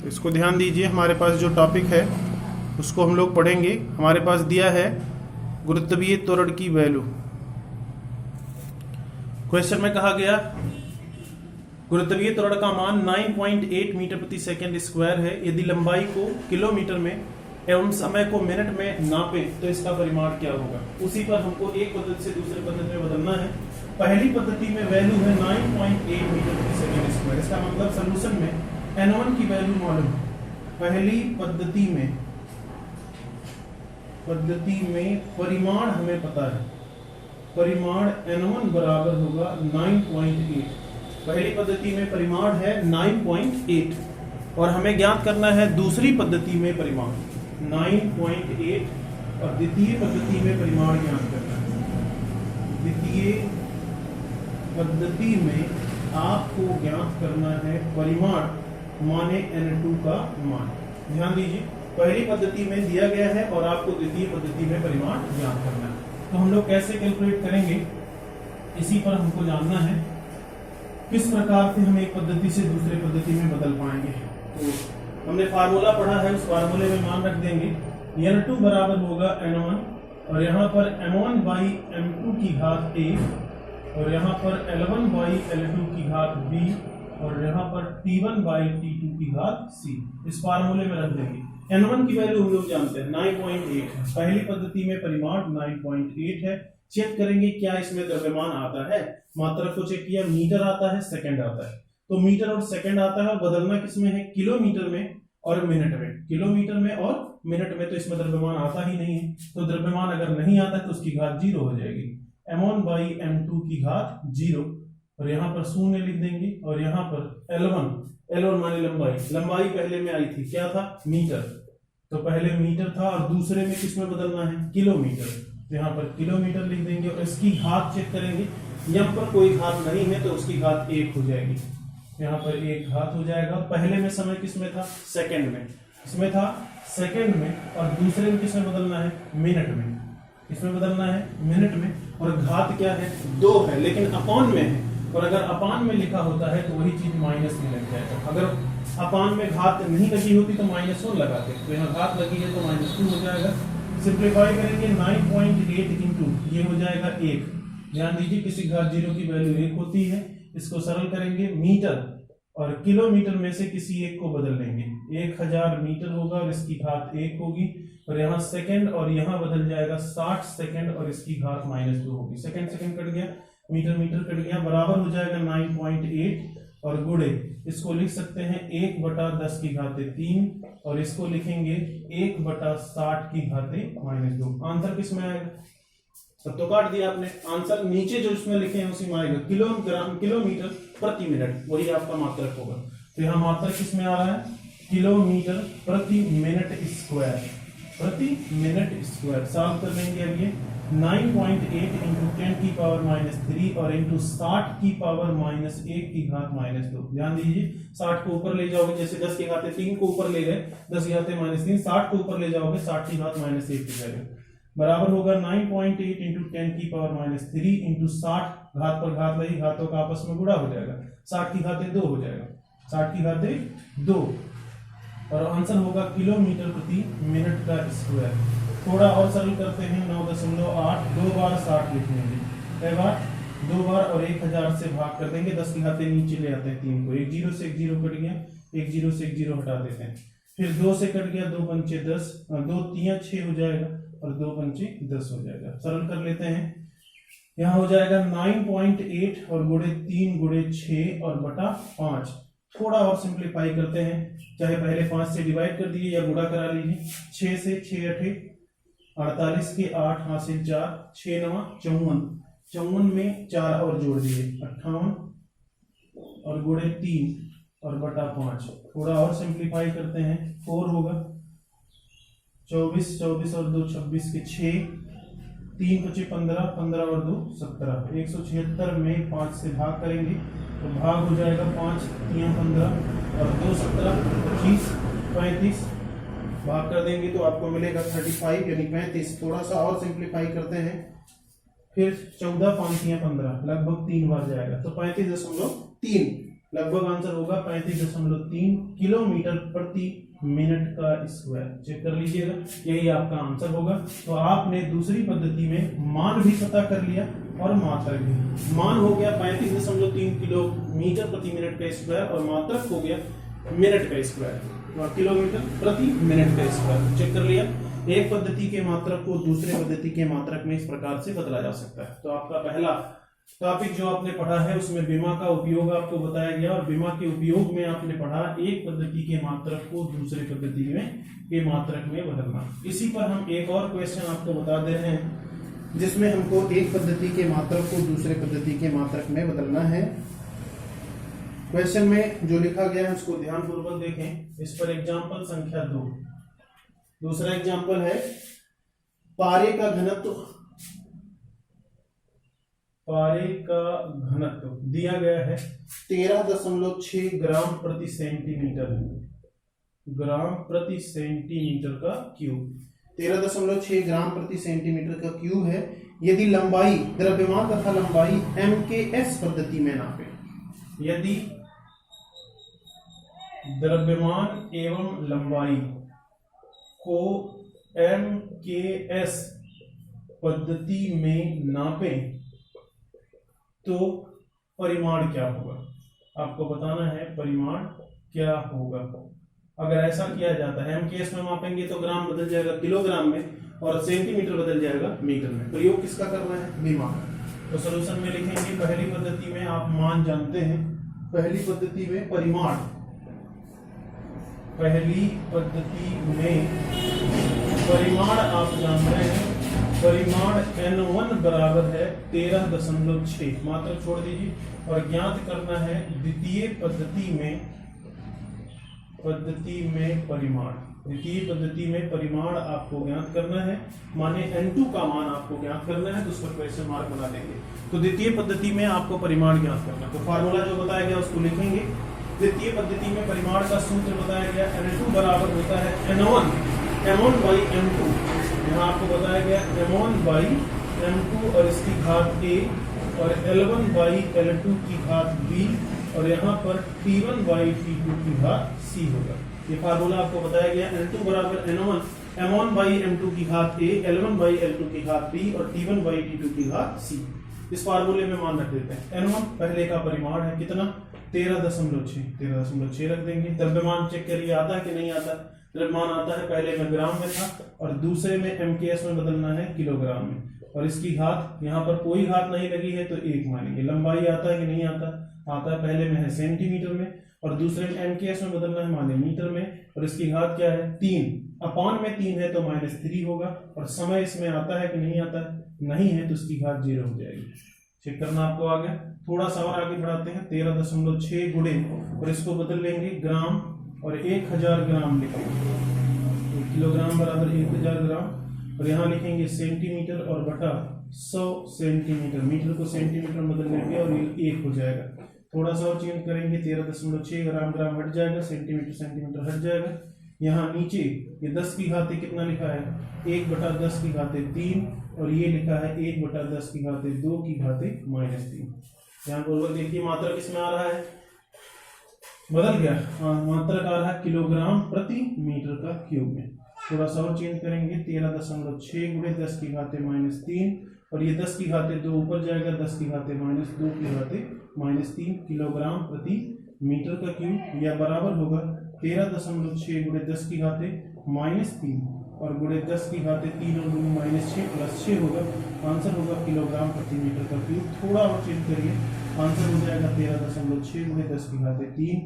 इसको ध्यान दीजिए, हमारे पास जो टॉपिक है उसको हम लोग पढ़ेंगे। हमारे पास दिया है गुरुत्वीय त्वरण की वैल्यू। क्वेश्चन में कहा गया गुरुत्वीय त्वरण का मान 9.8 मीटर प्रति सेकंड स्क्वायर है। यदि लंबाई को किलोमीटर में एवं समय को मिनट में नापे तो इसका परिमाण क्या होगा। उसी पर हमको एक पद्धति से दूसरे पद्धति में बदलना है। पहली पद्धति में वैल्यू है 9.8 मीटर प्रति सेकंड स्क्वायर। इसका मतलब सॉल्यूशन में n1 की वैल्यू मालूम है। पहली पद्धति में परिमाण हमें पता है, परिमाण n1 बराबर होगा 9.8। पहली पद्धति में परिमाण है 9.8 और हमें ज्ञात करना है दूसरी पद्धति में परिमाण 9.8 और द्वितीय पद्धति में परिमाण ज्ञात करना है। द्वितीय पद्धति में आपको ज्ञात करना है परिमाण माने n2 का मान। ध्यान दीजिए, पहली पद्धति में दिया गया है और आपको द्वितीय पद्धति में परिमाण ज्ञात करना है। तो हम लोग कैसे कैलकुलेट करेंगे, इसी पर हमको जानना है किस प्रकार से हम एक पद्धति से दूसरे पद्धति में बदल पाएंगे। तो हमने फार्मूला पढ़ा है, उस फार्मूले में मान रख देंगे। n2 बराबर होगा n1 और यहाँ पर m1 बाई m2 की घात a और यहाँ पर l1 बाई l2 की घात b और यहाँ पर t1 बाई t2 की घात c। इस फार्मूले में रख देंगे। n1 की वैल्यू हम लोग जानते हैं 9.8 है। पहली पद्धति में परिमाण 9.8 है। चेक करेंगे क्या इसमें द्रव्यमान आता है। मात्रक को चेक किया, मीटर आता है, सेकंड आता है। तो मीटर और सेकंड आता है और बदलना किसमें है, किलोमीटर में और मिनट में। किलोमीटर में और मिनट में तो इसमें द्रव्यमान आता ही नहीं है। तो द्रव्यमान अगर नहीं आता तो उसकी घात 0 हो जाएगी। m1 बाई m2 की घात 0 और यहाँ पर 0 लिख देंगे और यहाँ पर L1 माने लंबाई पहले में आई थी, क्या था, मीटर। तो पहले मीटर था और दूसरे में किसमें बदलना है, किलोमीटर। तो यहाँ पर किलोमीटर लिख देंगे और इसकी घात चेक करेंगे। यहाँ पर कोई घात नहीं है तो उसकी घात 1 हो जाएगी। यहाँ पर 1 घात हो जाएगा। पहले में समय किसमें था, सेकंड में। इसमें था सेकंड में और दूसरे में किसमें बदलना है, मिनट में। इसमें बदलना है मिनट में और घात क्या है, 2 है, लेकिन अपॉन में है। और अगर अपान में लिखा होता है तो वही चीज माइनस में लग जाएगा। अगर अपान में घात नहीं लगी होती तो -1 लगाते, तो यहाँ घात लगी है तो -2 हो जाएगा। सिंप्लीफाई करेंगे 9.8 इंटू ये हो जाएगा 1। ध्यान दीजिए किसी घात 0 की वैल्यू 1 होती है। इसको सरल करेंगे, मीटर और किलोमीटर में से किसी एक को बदल लेंगे। 1000 मीटर होगा और इसकी घात 1 होगी और यहाँ सेकंड और यहाँ बदल जाएगा 60 सेकंड और इसकी घात -2 होगी। सेकंड कट गया, मीटर कट गया, बराबर हो जाएगा 9.8 और गुणे इसको लिख सकते हैं 1/10 की घाते 3 और इसको लिखेंगे 1/60 की घाते -2। आंसर किसमें आएगा, सब तो काट दिया आपने। आंसर नीचे जो इसमें लिखे हैं उसी में आएगा, किलोमीटर प्रति मिनट, वही आपका मात्रक होगा। तो यहाँ मात्रक किसमें आ रहा है, किलोमीटर प्रति मिनट स्क्वायर। सॉल्व कर लेंगे अब ये 9.8 इंटू 10 की पावर -3 और इंटू 60 की पावर -1 की घात -2। ध्यान दीजिए 60 को ऊपर ले जाओगे, जैसे 10 की घाते 3 को ऊपर ले गए, 10 की घाते -3, 60 को ऊपर ले जाओगे 60 की घात -1 की जाएगा। बराबर होगा 9.8 इंटू 10 की पावर -3 इंटू 60, घात पर घात लगी, घातों का आपस में गुणा हो जाएगा, 60 की घाते 2 हो जाएगा, 60 की घाते 2 और आंसर होगा किलोमीटर प्रति मिनट का स्क्वायर। थोड़ा और सरल करते हैं, 9.8 2 बार 60 लिख लेंगे, कई बार 2 बार और 1000 से भाग कर देंगे, 10 की घाते नीचे ले आते हैं 3 को, 1 0 से 1 0 कट गया, 1 0 से 1 0 हटा देते हैं, फिर 2 से कट गया, 2 पंचे 10, 2 3 6 हो जाएगा और 2 पंचे 10 हो जाएगा। सरल कर लेते हैं, यहाँ हो जाएगा 9.8 और गुणे 3 गुणे 6 और बटा 5। थोड़ा और सिंप्लीफाई करते हैं, चाहे पहले 5 से डिवाइड कर दीजिए या गुणा करा लीजिए। 6 से 6 8 48 के 8 हासिल 4, 6 9 54, 54 में 4 और जोड़ दिए 58 और गुणे 3 और बटा 5। थोड़ा और सिंप्लीफाई करते हैं, 4 होगा, 24 और 2 26 के 6, 3 बचे 15, 15 और 2 17, 176 में 5 से भाग करेंगे तो भाग हो जाएगा 5 3 15 और 2 17 25 35, भाग कर देंगे तो आपको मिलेगा 35 यानी 35। थोड़ा सा और सिंप्लीफाई करते हैं, फिर 14 5 15 लगभग 3 बार जाएगा तो 35.3 लगभग आंसर होगा 35.3 किलोमीटर प्रति मिनट का स्क्वायर। चेक कर लीजिएगा, यही आपका आंसर होगा। तो आपने दूसरी पद्धति में मान भी पता कर लिया और मात्रक भी। मान हो गया 35.3 किलोमीटर प्रति मिनट का स्क्वायर और मात्रक हो गया मिनट का स्क्वायर और किलोमीटर प्रति मिनट का स्क्वायर। चेक कर लिया। एक पद्धति के मात्रक को दूसरे पद्धति के मात्रक में इस प्रकार से बदला जा सकता है। तो आपका पहला टॉपिक जो आपने पढ़ा है उसमें बीमा का उपयोग आपको बताया गया और बीमा के उपयोग में आपने पढ़ा एक पद्धति के मात्रक को दूसरे पद्धति में के मात्रक में बदलना। इसी पर हम एक और क्वेश्चन आपको बता दे रहे हैं जिसमें हमको एक पद्धति के मात्रक को दूसरे पद्धति के मात्रक में बदलना है। क्वेश्चन में जो लिखा गया है उसको ध्यानपूर्वक देखें। इस पर एग्जाम्पल संख्या 2। दूसरा एग्जाम्पल है पारे का घनत्व। पारे का घनत्व दिया गया है 13.6 ग्राम प्रति सेंटीमीटर, ग्राम प्रति सेंटीमीटर का क्यूब। 13.6 ग्राम प्रति सेंटीमीटर का क्यूब है। यदि लंबाई, द्रव्यमान तथा लंबाई MKS पद्धति में नापे, यदि द्रव्यमान एवं लंबाई को MKS पद्धति में नापें तो परिमाण क्या होगा। आपको बताना है परिमाण क्या होगा। अगर ऐसा किया जाता है, MKS में मापेंगे तो ग्राम बदल जाएगा किलोग्राम में और सेंटीमीटर बदल जाएगा मीटर में। प्रयोग किसका करना है? बीमा का। तो सॉल्यूशन में लिखेंगे पहली पद्धति में आप मान जानते हैं, पहली पद्धति में परिमाण, पहली पद्धति में परिमाण आप जान रहे हैं। परिमाण N1 बराबर है 13.6, मात्र छोड़ दीजिए। और ज्ञात करना है द्वितीय पद्धति में परिमाण। द्वितीय पद्धति में परिमाण आपको ज्ञात करना है, माने N2 का मान आपको ज्ञात करना है, तो उस पर क्वेश्चन मार्क बना देंगे। तो द्वितीय पद्धति में आपको परिमाण ज्ञात करना है, तो फार्मूला जो बताया गया उसको लिखेंगे। द्वितीय पद्धति में परिमाण का सूत्र बताया गया N2 बराबर होता है M1 by M2। यहाँ आपको बताया गया M1 by M2 और इसकी घात A और L1 by L2 की घात B और यहाँ पर T1 by T2 की घात C होगा। ये फार्मूला आपको बताया गया। N2 बराबर M1 by M2 की घात A, L1 by L2 की घात B और T1 by T2 की घात C। इस फार्मूले में मान रख देते हैं। N1 पहले का परिमाण है कितना? 13.6 रख देंगे। द्रव्यमान चेक करिए आता है कि नहीं आता। द्रव्यमान आता है, पहले में ग्राम में था और दूसरे में MKS में बदलना है किलोग्राम में। और इसकी घात, यहाँ पर कोई घात नहीं लगी है तो 1 मानेंगे। लंबाई आता है कि नहीं आता? आता है, पहले में है सेंटीमीटर में और दूसरे में MKS में बदलना है माने मीटर में। और इसकी घात क्या है? 3 अपान में 3 है तो -3 होगा। और समय इसमें आता है कि नहीं आता? नहीं है तो इसकी घात 0 हो जाएगी। चेक करना आपको आ गया। थोड़ा सा और आगे बढ़ाते हैं। 13.6 गुणे और इसको बदल लेंगे ग्राम और 1000 ग्राम लिखेंगे। तो किलोग्राम बराबर 1000 ग्राम और यहाँ लिखेंगे सेंटीमीटर और बटा 100 सेंटीमीटर। मीटर को सेंटीमीटर में बदल लेंगे और ये 1 हो जाएगा। थोड़ा सा और चेंज करेंगे, 13.6 ग्राम हट जाएगा, सेंटीमीटर हट जाएगा। यहाँ नीचे ये 10 की घाते कितना लिखा है? 1/10 की घाते 3 और ये लिखा है 1/10 की घाते 2 की घाते -3। यहाँ पूर्वक देखिए मात्रा किसमें आ रहा है? बदल गया। मात्रक आ रहा है किलोग्राम प्रति मीटर का क्यूब में। थोड़ा सा और चेंज करेंगे, 13.6 गुणे 10 की घाते -3 और ये 10 की घाते 2 ऊपर जाएगा, 10 की घाते -2 की घाते -3 किलोग्राम प्रति मीटर का क्यूब। या बराबर होगा 13.6 गुणे 10 की घाते -3 और गुणे 10 की घाते 3 और 2 -6 प्लस 6 होगा। आंसर होगा किलोग्राम प्रति मीटर का क्यूब। थोड़ा और चेंज करिए, आंसर हो जाएगा 13.6 गुणे 10 की घाते 3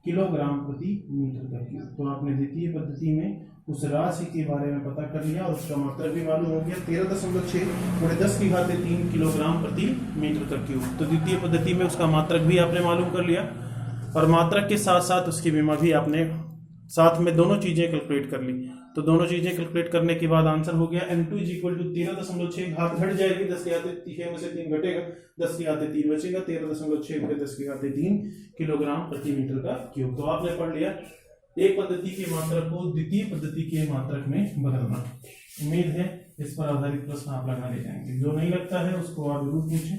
किलोग्राम प्रति मीटर का क्यूब। तो आपने द्वितीय पद्धति में उस राशि के बारे में पता कर लिया और उसका मात्रक भी मालूम हो गया। 13.6 गुणे 10 की घाते 3 किलोग्राम प्रति मीटर का क्यूब। तो द्वितीय पद्धति में उसका मात्रक भी आपने मालूम कर लिया और मात्रक के साथ साथ उसकी बीमा भी आपने साथ में दोनों चीजें कैलकुलेट कर ली। तो दोनों चीजें कैलकुलेट करने के बाद आंसर हो गया N2 = 13.6, घात घट जाएगी, 10 की घाते 6 में से 3 घटेगा, 10 की घाते 3 बचेगा, 13.6 गुणे 10 की घाते 3 किलोग्राम प्रति मीटर का क्यूब। तो आपने पढ़ लिया एक पद्धति के मात्रक को द्वितीय पद्धति के मात्रक में बदलना। उम्मीद है इस पर आधारित प्रश्न आप लगा ले जाएंगे। जो नहीं लगता है उसको आप जरूर पूछें।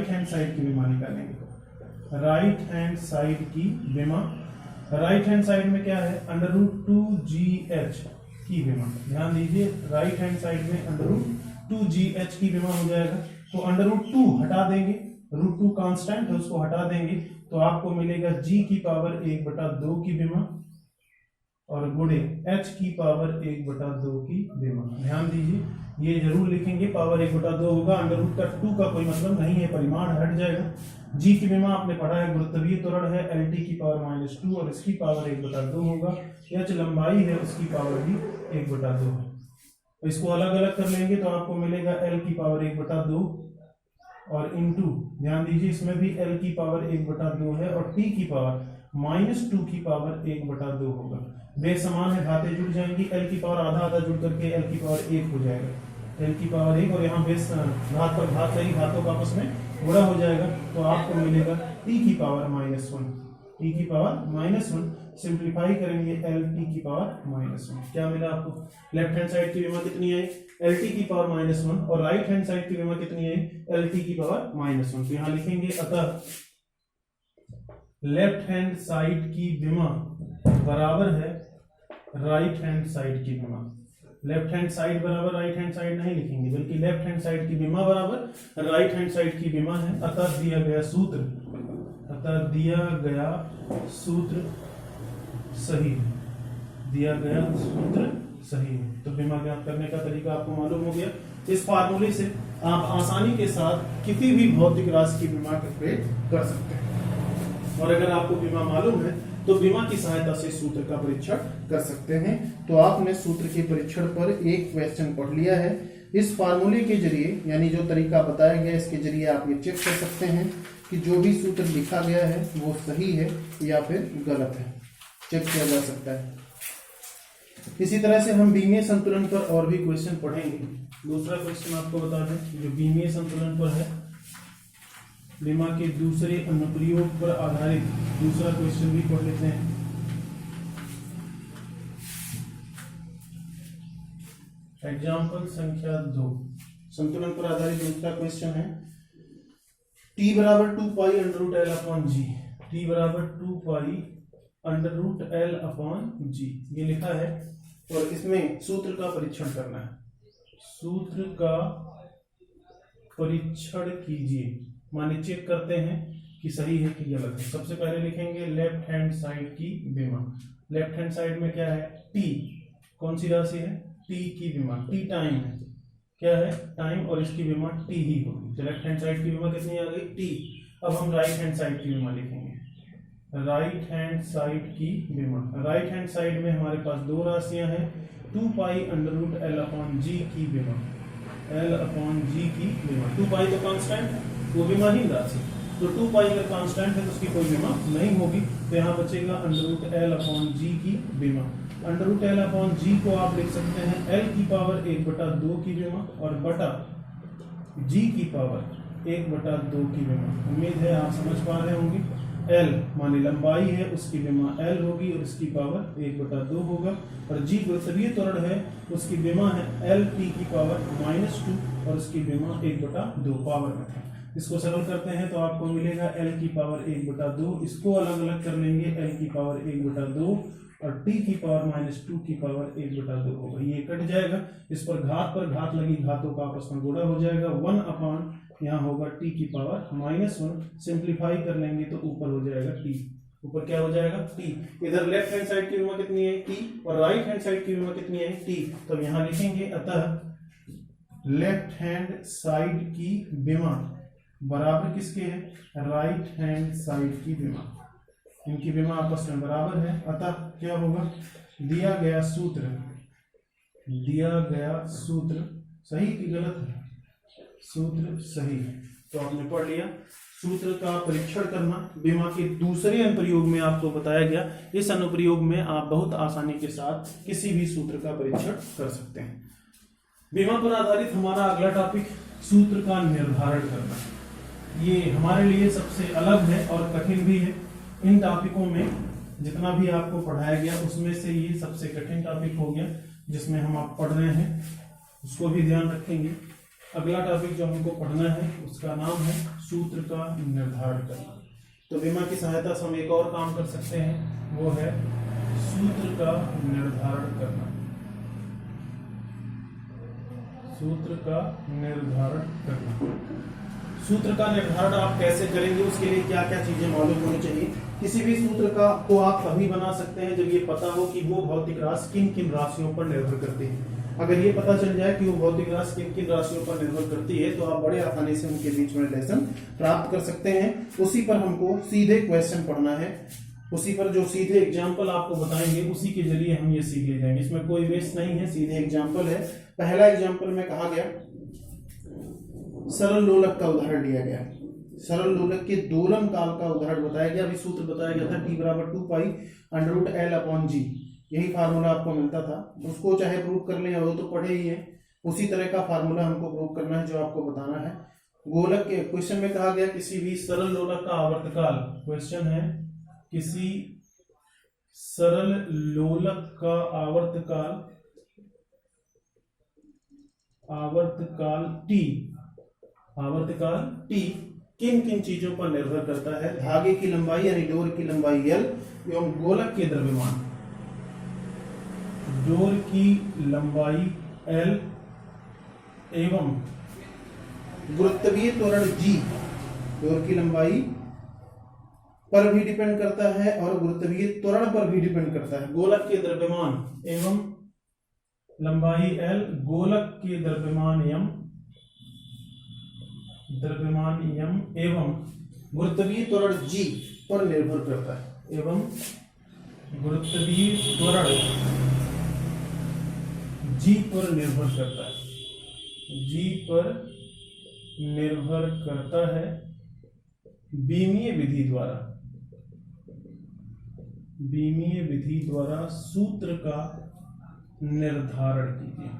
राइट हैंड साइड की बीमा निकालेंगे। राइट हैंड साइड की बीमा, राइट हैंड साइड में क्या है, √2GH की बीमा। ध्यान दीजिए, राइट हैंड साइड में √2GH की बीमा हो जाएगा। तो √2 हटा देंगे, √2 कांस्टेंट है उसको हटा देंगे, तो आपको मिलेगा G की पावर 1/2 की बीमा और गुणे H की पावर 1/2 की बीमा। ध्यान दीजिए, ये जरूर लिखेंगे, पावर 1/2 होगा, √2 का कोई मतलब नहीं है, परिमाण हट जाएगा। G की बीमा आपने पढ़ा है, गुरुत्वीय त्वरण है, LT की पावर -2 और इसकी पावर 1/2 होगा। H लंबाई है, उसकी पावर भी 1/2 है। तो इसको अलग अलग कर लेंगे तो आपको मिलेगा L की पावर 1/2 और इंटू, ध्यान दीजिए इसमें भी L की पावर 1/2 है और T की पावर -2 की पावर 1/2 होगा। बेस समान है, घातें जुड़ जाएंगी, L की पावर आधा आधा जुड़ करके L की पावर 1 हो जाएगा, L की पावर 1 और यहाँ बेस घात पर घात सही घातों का आपस में गुणा हो जाएगा, तो आपको मिलेगा T की पावर -1, T की पावर -1। सिंप्लीफाई करेंगे LT की पावर -1, क्या मिला आपको, लेफ्ट हैंड साइड की बीमा कितनी आई, LT की पावर -1 और राइट हैंड साइड की बीमा कितनी आई, LT की पावर -1। तो यहाँ लिखेंगे अतः लेफ्ट हैंड साइड की बीमा बराबर है राइट हैंड साइड की बीमा। लेफ्ट हैंड साइड बराबर राइट हैंड साइड नहीं लिखेंगे, बल्कि लेफ्ट हैंड साइड की बीमा बराबर राइट हैंड साइड की बीमा है। अतः दिया गया सूत्र, अतः दिया गया सूत्र सही है, दिया गया सूत्र सही है। तो बीमा ज्ञात करने का तरीका आपको मालूम हो गया। इस फार्मूले से आप आसानी के साथ किसी भी भौतिक राशि की बीमा कैलकुलेट कर सकते हैं। और अगर आपको बीमा मालूम है तो बीमा की सहायता से सूत्र का परीक्षण कर सकते हैं। तो आपने सूत्र के परीक्षण पर एक क्वेश्चन पढ़ लिया है। इस फार्मूले के जरिए, यानी जो तरीका बताया गया इसके जरिए आप ये चेक कर सकते हैं कि जो भी सूत्र लिखा गया है वो सही है या फिर गलत है, चेक किया जा सकता है। इसी तरह से हम बीमीय संतुलन पर और भी क्वेश्चन पढ़ेंगे। दूसरा क्वेश्चन आपको बता दें जो बीमीय संतुलन पर है, बीमा के दूसरे अनुप्रयोग पर आधारित दूसरा क्वेश्चन भी पढ़ लेते हैं। एग्जाम्पल संख्या 2, संतुलन पर आधारित दूसरा क्वेश्चन है। टी बराबर 2 pi under root L upon G, T बराबर 2 pi under root L upon G, ये लिखा है। और इसमें सूत्र का परीक्षण करना है, सूत्र का परीक्षण कीजिए, माने चेक करते हैं कि सही है कि गलत है। सबसे पहले लिखेंगे लेफ्ट हैंड साइड की विमा। लेफ्ट हैंड साइड में क्या है, टी, कौन सी राशि है, टी की विमा, टी टाइम है, क्या है, टाइम, और इसकी विमा टी ही होगी। तो लेफ्ट हैंड साइड की विमा कितनी आ गई, टी। अब हम राइट हैंड साइड की विमा लिखेंगे, राइट हैंड साइड की विमा। राइट हैंड साइड में हमारे पास दो राशियां हैं, 2 pi under root L upon G की विमा, एल अपॉन जी की विमा। 2 पाई तो कांस्टेंट है, वो विमाहीन राशि, तो 2 पाई अगर कांस्टेंट है तो उसकी कोई विमा नहीं होगी। तो यहाँ बचेगा under root L upon G की विमा। अंडर रूट एल अपॉन जी को आप लिख सकते हैं एल की पावर 1/2 की विमा और बटा जी की पावर 1/2 की विमा। उम्मीद है आप समझ पा रहे होंगे। एल माने लंबाई है, उसकी विमा एल होगी और इसकी पावर 1/2 होगा, और जी गुरुत्वीय त्वरण है, उसकी विमा है एल टी की पावर -2 और उसकी विमा 1/2 पावर में था। इसको सरल करते हैं तो आपको मिलेगा एल की पावर 1/2, इसको अलग अलग कर लेंगे, एल की पावर 1/2 और टी की पावर -2 की पावर 1/2 होगा, ये कट जाएगा। इस पर घात लगी, घातों का आपस में गुणा हो जाएगा, 1 अपॉन यहाँ होगा टी की पावर -1, सिंप्लीफाई कर लेंगे तो ऊपर हो जाएगा टी, ऊपर क्या हो जाएगा टी। इधर लेफ्ट हैंड साइड की विमा कितनी है, टी, और राइट हैंड साइड की विमा कितनी है, टी। तो यहाँ लिखेंगे अतः लेफ्ट हैंड साइड की विमा बराबर किसके है, राइट हैंड साइड की विमा, इनकी विमा आपस में बराबर है। अतः क्या होगा, दिया गया सूत्र सही कि गलत है, सूत्र सही है। तो आपने पढ़ लिया सूत्र का परीक्षण करना। विमा के दूसरे अनुप्रयोग में आपको बताया गया, इस अनुप्रयोग में आप बहुत आसानी के साथ किसी भी सूत्र का परीक्षण कर सकते हैं। विमा पर आधारित हमारा अगला टॉपिक सूत्र का निर्धारण करना, ये हमारे लिए सबसे अलग है और कठिन भी है। इन टॉपिकों में जितना भी आपको पढ़ाया गया उसमें से ये सबसे कठिन टॉपिक हो गया, जिसमें हम आप पढ़ रहे हैं, उसको भी ध्यान रखेंगे। अगला टॉपिक जो हमको पढ़ना है उसका नाम है सूत्र का निर्धारण करना। तो विमा की सहायता से हम एक और काम कर सकते हैं, वो है सूत्र का निर्धारण करना। सूत्र का निर्धारण करना, सूत्र का निर्धारण आप कैसे करेंगे, उसके लिए क्या क्या चीजें मालूम होनी चाहिए। किसी भी सूत्र का को आप तभी बना सकते हैं जब ये पता हो कि वो भौतिक राशि किन किन राशियों पर निर्भर करती है। अगर ये पता चल जाए कि वो भौतिक राशि किन किन राशियों पर निर्भर करती है तो आप बड़े आसानी से उनके बीच में रिलेशन प्राप्त कर सकते हैं। उसी पर हमको सीधे क्वेश्चन पढ़ना है, उसी पर जो सीधे एग्जाम्पल आपको बताएंगे उसी के जरिए हम ये सीख ले जाएंगे। इसमें कोई वेस्ट नहीं है, सीधे एग्जाम्पल है। पहला एग्जाम्पल में कहा गया, सरल लोलक का उदाहरण लिया गया, सरल लोलक के दोलन काल का उदाहरण बताया गया। अभी सूत्र बताया गया था टी बराबर 2 pi under root L upon G, यही फार्मूला आपको मिलता था। उसको चाहे प्रूव कर लें, वो तो पढ़े ही है, उसी तरह का फार्मूला हमको प्रूव करना है जो आपको बताना है। गोलक के क्वेश्चन में कहा गया किसी भी सरल लोलक का आवर्तकाल, क्वेश्चन है किसी सरल लोलक का आवर्तकाल टी किन किन चीजों पर निर्भर करता है। धागे की लंबाई यानी डोर की लंबाई एल एवं गोलक के द्रव्यमान, डोर की लंबाई एल एवं गुरुत्वीय त्वरण जी, डोर की लंबाई पर भी डिपेंड करता है और गुरुत्वीय त्वरण पर भी डिपेंड करता है। गोलक के द्रव्यमान एवं लंबाई एल, गोलक के द्रव्यमान यम एवं गुरुत्वीय त्वरण जी पर निर्भर करता है, एवं गुरुत्वीय त्वरण जी पर निर्भर करता है, जी पर निर्भर करता है। बीमीय विधि द्वारा सूत्र का निर्धारण कीजिए।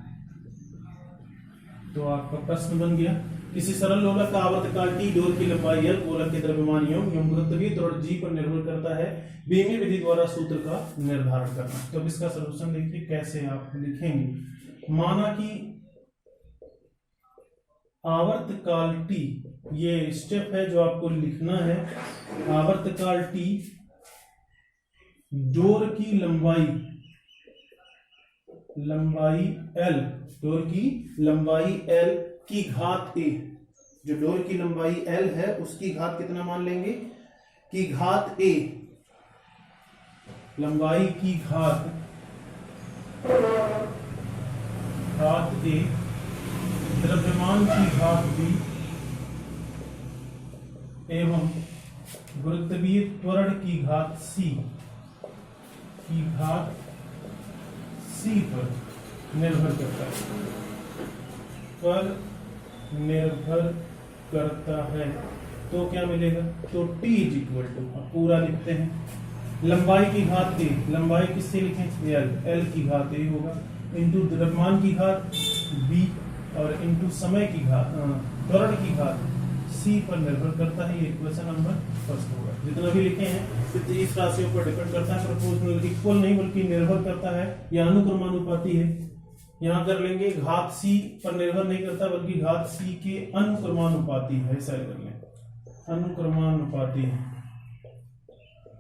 तो आपका प्रश्न बन गया, किसी सरल लोलक का आवर्तकाल टी, डोर की लंबाई एल, गोलक के द्रव्यमान एवं गुरुत्वीय त्वरण जी पर निर्भर करता है। बीमीय विधि द्वारा सूत्र का निर्धारण करना। तो अब इसका सलूशन देखिए कैसे आप लिखेंगे। माना कि आवर्तकाल t, ये स्टेप है जो आपको लिखना है। आवर्तकाल t, डोर की लंबाई L, डोर की लंबाई L की घात a, जो डोर की लंबाई L है उसकी घात कितना मान लेंगे, की घात a, लंबाई की घात a, द्रव्यमान की घात b एवं गुरुत्वीय त्वरण की घात c पर निर्भर करता है, पर निर्भर करता है। तो क्या मिलेगा, तो t इज इक्वल टू, पूरा लिखते हैं, लंबाई की घात a, लंबाई किससे लिखें, L की घात a होगा, इंटू द्रव्यमान की घात b और इंटू समय की घात, त्वरण की घात c पर निर्भर करता है। ये इक्वेशन नंबर फर्स्ट होगा। जितना भी लिखे हैं इस राशियों पर डिपेंड करता है, प्रोपोर्शनल इक्वल नहीं बल्कि निर्भर करता है, या अनुक्रमानुपाती है। यहाँ कर लेंगे घात c पर निर्भर नहीं करता बल्कि घात c के अनुक्रमानुपाती है, ऐसा कर लें, अनुक्रमानुपाती है।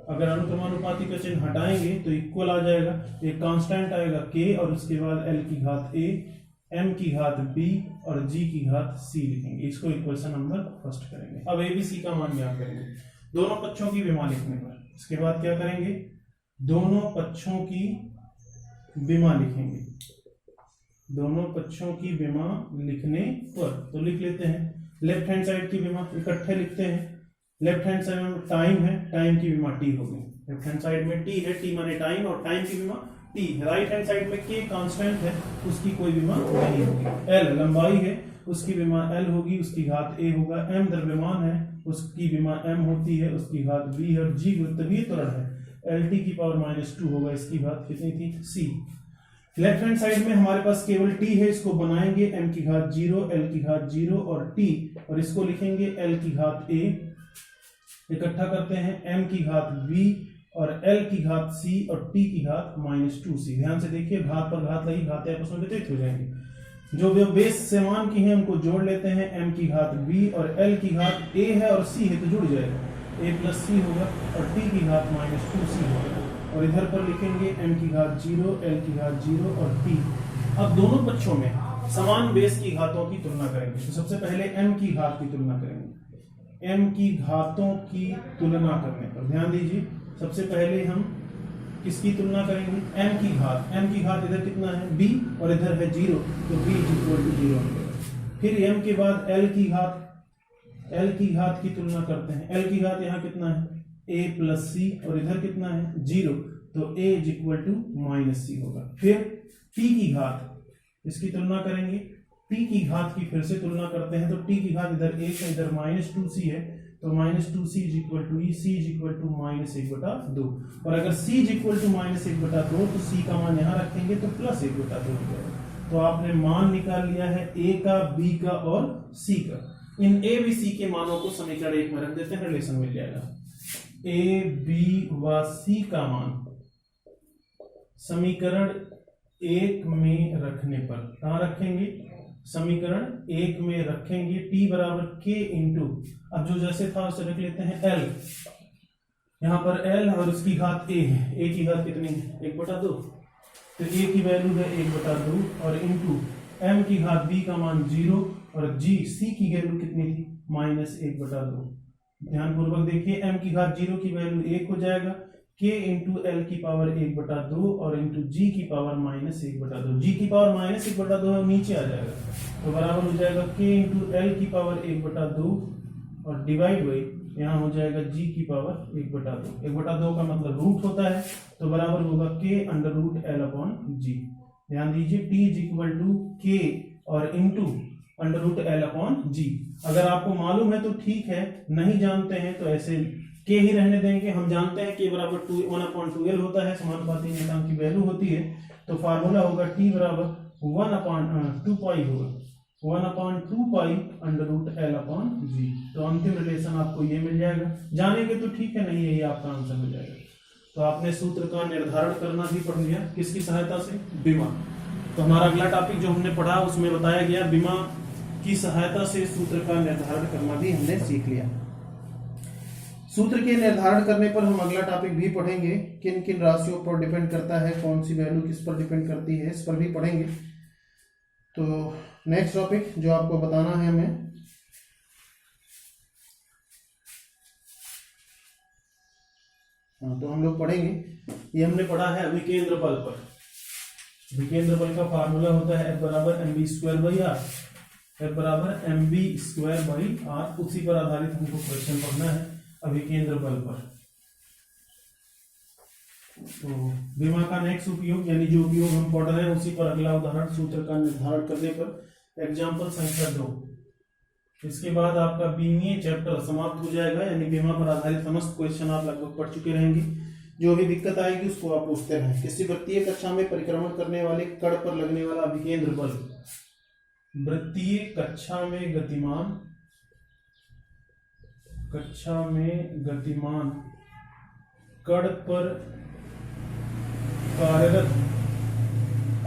अगर अनुक्रमानुपाती का चिन्ह हटाएंगे तो इक्वल आ जाएगा, एक कांस्टेंट आएगा k और उसके बाद L की घात a, m की घात b और g की घात c लिखेंगे। इसको इक्वेशन नंबर फर्स्ट करेंगे। अब a b c का मान ज्ञात करेंगे दोनों पक्षों की विमा लिखने पर। इसके बाद क्या करेंगे, दोनों पक्षों की विमा लिखेंगे, दोनों पक्षों की विमा लिखने पर। तो लिख लेते हैं लेफ्ट हैंड साइड की विमा इकट्ठे लिखते हैं। लेफ्ट हैंड साइड में टाइम है, टाइम की विमा t होगी। लेफ्ट हैंड साइड में t है, t माने टाइम और टाइम की विमा t। राइट हैंड साइड में k कांस्टेंट है, उसकी कोई विमा नहीं होगी। L लंबाई है, उसकी विमा L होगी, उसकी घात a होगा। m द्रव्यमान है, उसकी विमा m होती है, उसकी घात b है। और g गुरुत्वीय त्वरण है, LT की पावर -2 होगा, इसकी घात कितनी थी, c। लेफ्ट हैंड साइड में हमारे पास केवल t है, इसको बनाएंगे m की घात 0, L की घात 0 और t, और इसको लिखेंगे L की घात a। इकट्ठा करते हैं m की घात b और L की घात c और t की घात -2c। ध्यान से देखिए, घात पर घात लगी, घातें आपस में वितरित हो जाएंगी। जो बेस समान की हैं उनको जोड़ लेते हैं, m की घात b और L की घात a है और c है तो जुड़ जाएगा, a प्लस c होगा और t की घात -2c होगा। और इधर पर लिखेंगे m की घात 0, L की घात 0 और t। अब दोनों पक्षों में समान बेस की घातों की तुलना करेंगे। तो सबसे पहले m की घात की तुलना करेंगे। m की घातों की तुलना करने पर ध्यान दीजिए, सबसे पहले हम किसकी तुलना करेंगे, m की घात। m की घात इधर कितना है, b और इधर है 0, तो b इक्वल टू 0 मिलेगा। फिर m के बाद l की घात की तुलना करते हैं। l की घात यहाँ कितना है, a प्लस c और इधर कितना है 0, तो a इक्वल टू -c होगा। फिर t की घात, इसकी तुलना करेंगे। t की घात की फिर से तुलना करते हैं, तो t की घात इधर 1 है, इधर -2c है, तो -2c is equal to e, c is equal to -1/2। और अगर c इज इक्वल टू -1/2 तो c का मान यहाँ रखेंगे तो +1/2 हो जाएगा। तो आपने मान निकाल लिया है a का, b का और c का। इन a b c के मानों को समीकरण 1 में रख देते हैं, रिलेशन मिल जाएगा। a b व c का मान समीकरण 1 में रखने पर कहाँ रखेंगे, समीकरण 1 में रखेंगे। t बराबर k इंटू, अब जो जैसे था उसे रख लेते हैं l, यहाँ पर l और उसकी घात a है। a की घात कितनी है, 1/2, तो a की वैल्यू है 1/2 और इंटू m की घात b का मान 0 और c की वैल्यू कितनी थी, -1/2। ध्यानपूर्वक देखिए, m की घात 0 की वैल्यू 1 हो जाएगा, k इंटू एल की पावर 1/2 और इंटू जी की पावर -1/2। जी की पावर -1/2 नीचे आ जाएगा, तो बराबर हो जाएगा k इंटू एल की पावर 1/2 और डिवाइड बाई यहाँ हो जाएगा g की पावर 1/2। 1/2 का मतलब रूट होता है, तो बराबर होगा k√L/g। ध्यान दीजिए, t is equal to k और इंटू √L/g। अगर आपको मालूम है तो ठीक है, नहीं जानते हैं तो ऐसे k ही रहने देंगे। हम जानते हैं k बराबर 1/2L होता है, समानुपाती नियतांक की वैल्यू होती है, तो फार्मूला होगा t बराबर 1/2 पाई होगा, 1/2 पाई √L/g। तो अंतिम रिलेशन आपको ये मिल जाएगा। जानेंगे तो ठीक है, नहीं यही आपका आंसर हो जाएगा। तो आपने सूत्र का निर्धारण करना भी पढ़ लिया, किसकी सहायता से, विमा। तो हमारा अगला टॉपिक जो हमने पढ़ा उसमें बताया गया विमा की सहायता से सूत्र का निर्धारण करना भी हमने सीख लिया। सूत्र के निर्धारण करने पर हम अगला टॉपिक भी पढ़ेंगे, किन किन राशियों पर डिपेंड करता है, कौन सी वैल्यू किस पर डिपेंड करती है, इस पर भी पढ़ेंगे। तो नेक्स्ट टॉपिक जो आपको बताना है हमें, तो हम लोग पढ़ेंगे, ये हमने पढ़ा है अभिकेंद्र बल पर। अभिकेंद्र बल का फार्मूला होता है F बराबर mv²/r, F बराबर mv²/r। उसी पर आधारित हमको क्वेश्चन पढ़ना है अभिकेंद्र बल पर। तो विमा का नेक्स्ट उपयोग यानी जो उपयोग हम पढ़ रहे हैं उसी पर अगला उदाहरण, सूत्र का निर्धारण करने पर एग्जाम्पल संख्या 2। इसके बाद आपका बीमीए चैप्टर समाप्त हो जाएगा, यानी बीमा पर आधारित समस्त क्वेश्चन आप लगभग पढ़ चुके रहेंगे। जो भी दिक्कत आएगी उसको आप पूछते रहें। किसी वृत्तीय कक्षा में परिक्रमण करने वाले कण पर लगने वाला अभिकेंद्र बल, वृत्तीय कक्षा में गतिमान कण पर कार्यरत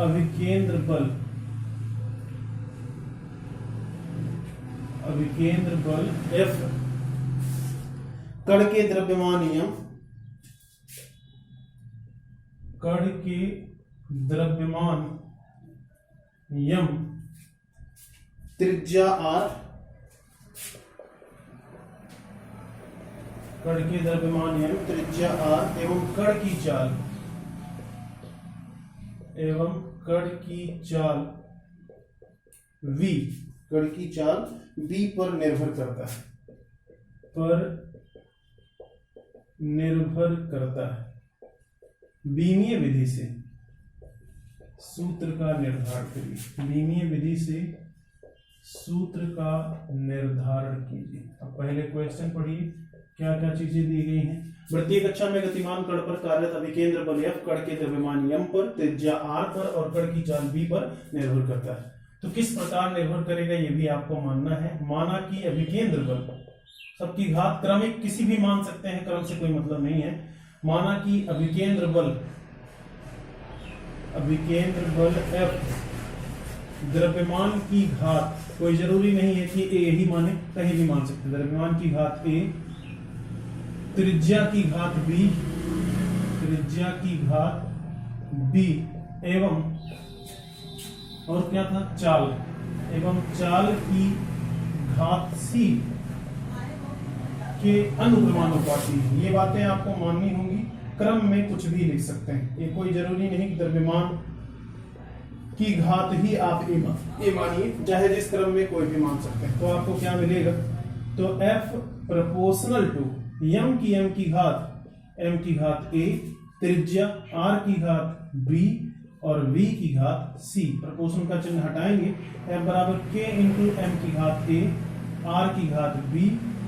अभिकेंद्र बल F कण के द्रव्यमान यम त्रिज्या R, कण के द्रव्यमान यम त्रिज्या R एवं कण की चाल V, कण की चाल V पर निर्भर करता है। बीमीय विधि से सूत्र का निर्धारण करिए। बीमीय विधि से सूत्र का निर्धारण कीजिए। अब पहले क्वेश्चन पढ़िए, क्या क्या चीजें दी गई हैं। वृत्तीय कक्षा में गतिमान कण पर कार्यरत अभिकेंद्र बल F कण के द्रव्यमान m पर, त्रिज्या r पर और कण की चाल v पर निर्भर करता है। तो किस प्रकार निर्भर करेगा ये भी आपको मानना है। माना कि अभिकेंद्र बल सबकी घात क्रमिक किसी भी मान सकते हैं, क्रम से कोई मतलब नहीं है। माना कि अभिकेंद्र बल F द्रव्यमान की घात, कोई जरूरी नहीं है कि a ही माने, कहीं भी मान सकते हैं। द्रव्यमान की घात a, त्रिज्या की घात b एवं और क्या था, चाल की घात c के अनुक्रमानुपाती। ये बातें आपको माननी होंगी। क्रम में कुछ भी लिख सकते हैं, ये कोई जरूरी नहीं कि द्रव्यमान की घात ही आप ए मानिए, चाहे जिस क्रम में कोई भी मान सकते हैं। तो आपको क्या मिलेगा, तो F प्रोपोर्शनल टू m की घात a, त्रिज्या r की घात b और v की घात c। प्रोपोर्शन का चिन्ह हटाएंगे, F बराबर k इंटू m की घात a, r की घात b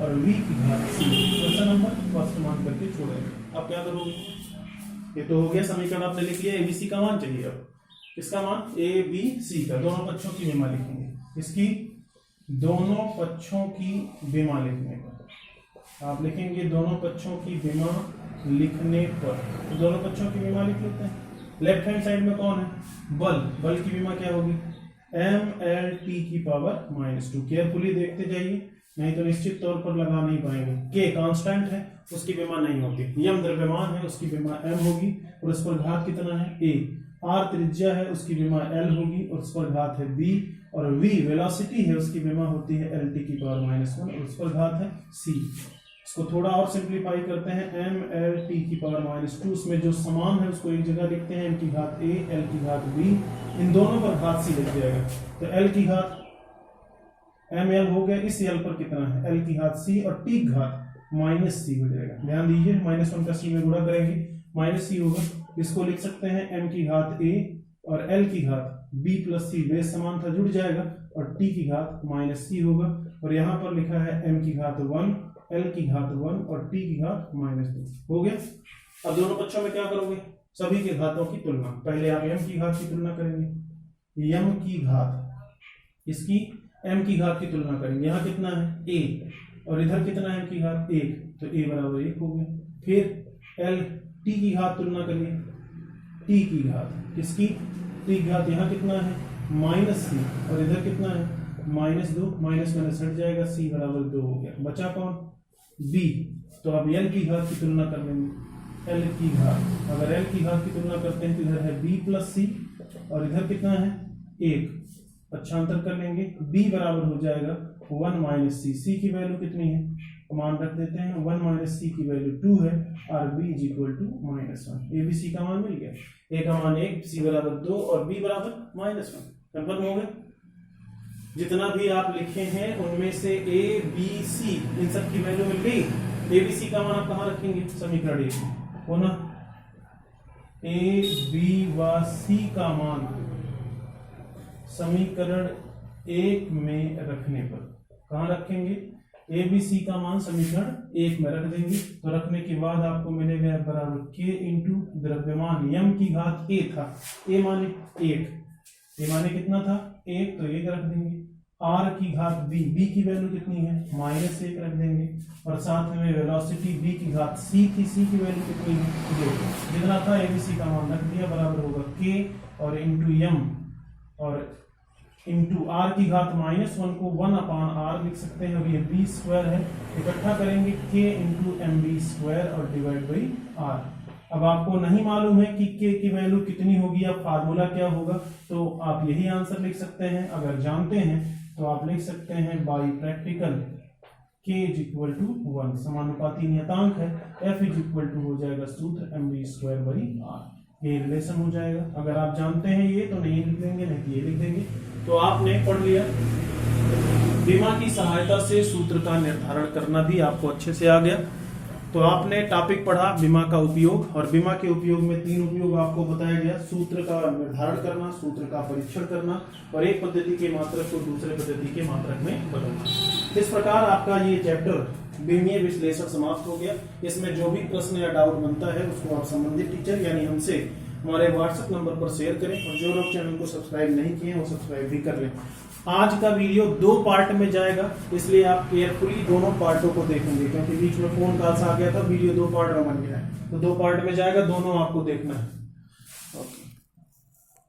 और v की घात c। क्वेश्चन नंबर फर्स्ट मान करके छोड़ेंगे। अब क्या करोगे, ये तो हो गया समीकरण आपने लिख लिया। एबीसी का मान चाहिए, अब किसका मान, ए बी सी का, दोनों पक्षों की विमा लिखेंगे। इसकी दोनों पक्षों की विमा लिखने पर आप लिखेंगे, दोनों पक्षों की विमा लिखने पर, तो दोनों पक्षों की विमा लिख लेते हैं। लेफ्ट हैंड साइड में कौन है, बल की विमा क्या होगी, mlt की पावर -2। केयरफुली देखते जाइए, नहीं तो निश्चित तौर पर लगा नहीं पाएंगे। k कांस्टेंट है, उसकी विमा नहीं होती। यम द्रव्यमान है, उसकी विमा m होगी और उस पर घात कितना है a। r त्रिज्या है, उसकी विमा l होगी और उस पर घात है b। और v वेलोसिटी है, उसकी विमा होती है lt की पावर -1 और उस पर घात है c। इसको थोड़ा और सिंप्लीफाई करते हैं, mlt की पावर -2, उसमें जो समान है उसको एक जगह लिखते हैं, m की घात a, l की घात b, इन दोनों पर घात c लग जाएगा। तो l की घात ml हो गया, इस l पर कितना है, l की घात c और t की घात -c हो जाएगा। ध्यान दीजिए, -1 का c में गुणा करेंगे, -c होगा। इसको लिख सकते हैं m की घात a और l की घात b प्लस c, बेस समान था, जुड़ जाएगा और t की घात -c होगा। और यहाँ पर लिखा है m की घात 1, l की घात 1 और t की घात -2 हो गया। अब दोनों पक्षों में क्या करोगे, सभी के घातों की तुलना। पहले आप m की घात की तुलना करेंगे, m की घात, इसकी m की घात की तुलना करेंगे। यहाँ कितना है a और इधर कितना है m की घात 1, तो a बराबर 1 हो गया। फिर l t की घात तुलना करिए, t की घात, किसकी, t की घात यहाँ कितना है -c और इधर कितना है -2 माइनस माइनस हट जाएगा, c बराबर 2 हो गया। बचा कौन? b। तो अब l की घात की तुलना कर लेंगे। l की घात, अगर l की घात की तुलना करते हैं तो इधर है b प्लस c और इधर कितना है 1। अच्छा अंतर कर लेंगे, b बराबर हो जाएगा 1 माइनस c। c की वैल्यू कितनी है मान रख देते हैं, 1 माइनस c की वैल्यू 2 है और b is equal to -1। A B C का मान मिल गया, a का मान 1, c बराबर 2 और b बराबर -1। कंफर्म हो गया। जितना भी आप लिखे हैं उनमें से a b c इन सब की वैल्यू मिल गई। a b c का मान आप कहाँ रखेंगे? समीकरण 1 हो ना। a b व c का मान समीकरण 1 में रखने पर कहाँ रखेंगे? ए बी सी का मान समीकरण 1 में रख देंगे। तो रखने के बाद आपको मिलेगा बराबर k इंटू द्रव्यमान m की घात a था, a माने 1, a माने कितना था 1, तो 1 रख देंगे। r की घात b, b की वैल्यू कितनी है -1 रख देंगे और साथ में वेलोसिटी v की घात c थी, c की वैल्यू कितनी है 2। जितना था ए बी सी का मान रख दिया, बराबर होगा k और इंटू m और इंटू आर की घात -1 को 1/r लिख सकते हैं और ये b स्क्वायर है। इकट्ठा करेंगे k into M B square और डिवाइड बाई r। अब आपको नहीं मालूम है कि k की वैल्यू कितनी होगी या फार्मूला क्या होगा, तो आप यही आंसर लिख सकते हैं। अगर जानते हैं तो आप लिख सकते हैं by practical k is equal to 1, समानुपाती नियतांक है, f इज इक्वल टू हो जाएगा सूत्र M B square by r। ये रिलेशन हो जाएगा। अगर आप जानते हैं ये तो नहीं लिख देंगे, नहीं ये लिख देंगे। तो आपने पढ़ लिया। विमा की सहायता से सूत्र का निर्धारण करना भी आपको अच्छे से आ गया। तो आपने टॉपिक पढ़ा विमा का उपयोग, और विमा के उपयोग में 3 उपयोग आपको बताया गया। सूत्र का निर्धारण करना, सूत्र का परीक्षण करना और एक पद्धति के मात्रक को दूसरे पद्धति के मात्रक में बदलना। इस प्रकार आपका ये चैप्टर विमीय विश्लेषण समाप्त हो गया। इसमें जो भी प्रश्न या डाउट बनता है उसको आप संबंधित टीचर यानी हमसे हमारे व्हाट्सएप नंबर पर शेयर करें, और जो लोग चैनल को सब्सक्राइब नहीं किए वो सब्सक्राइब भी कर लें। आज का वीडियो 2 पार्ट में जाएगा, इसलिए आप केयरफुली दोनों पार्टों को देखेंगे, क्योंकि बीच में फोन कॉल्स आ गया था, वीडियो 2 पार्ट में बन गया है। तो 2 पार्ट में जाएगा, दोनों आपको देखना है। ओके।